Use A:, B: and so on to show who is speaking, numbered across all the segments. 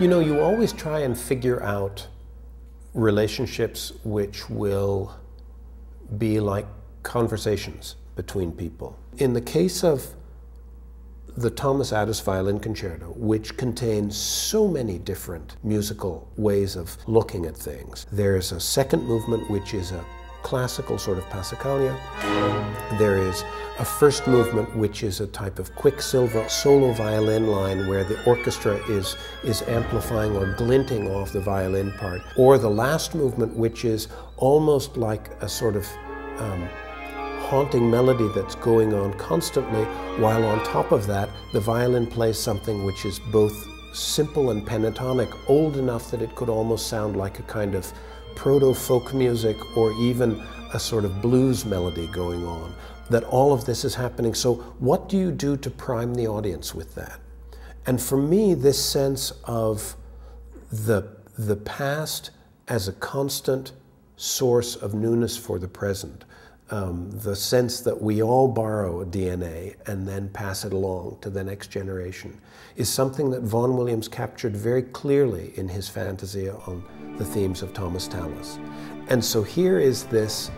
A: You know, you always try and figure out relationships which will be like conversations between people. In the case of the Thomas Adès Violin Concerto, which contains so many different musical ways of looking at things, there's a second movement which is a classical sort of passacaglia. There is a first movement which is a type of quicksilver solo violin line where the orchestra is amplifying or glinting off the violin part. Or the last movement which is almost like a sort of haunting melody that's going on constantly, while on top of that the violin plays something which is both simple and pentatonic, old enough that it could almost sound like a kind of proto-folk music or even a sort of blues melody going on, that all of this is happening. So what do you do to prime the audience with that? And for me, this sense of the past as a constant source of newness for the present, the sense that we all borrow a DNA and then pass it along to the next generation, is something that Vaughan Williams captured very clearly in his Fantasia on the themes of Thomas Tallis. And so here is this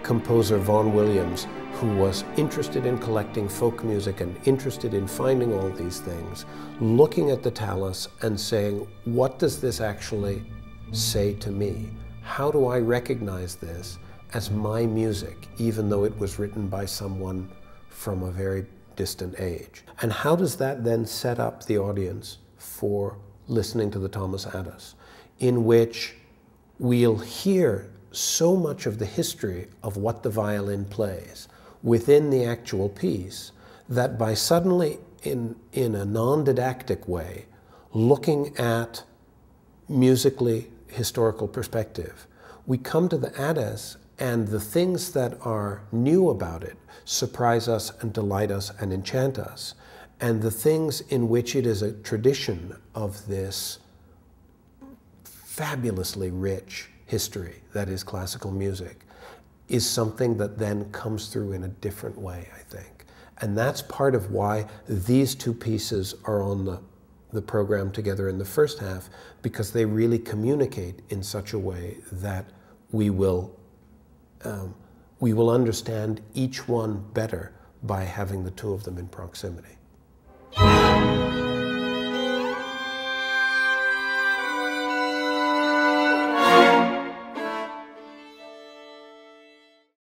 A: composer, Vaughan Williams, who was interested in collecting folk music and interested in finding all these things, looking at the Tallis and saying, what does this actually say to me? How do I recognize this as my music, even though it was written by someone from a very distant age? And how does that then set up the audience for listening to the Thomas Adès, in which we'll hear so much of the history of what the violin plays within the actual piece, that by suddenly, in a non-didactic way, looking at musically historical perspective, we come to the Adès, and the things that are new about it surprise us and delight us and enchant us. And the things in which it is a tradition of this fabulously rich history that is classical music is something that then comes through in a different way, I think. And that's part of why these two pieces are on the program together in the first half, because they really communicate in such a way that we will understand each one better by having the two of them in proximity.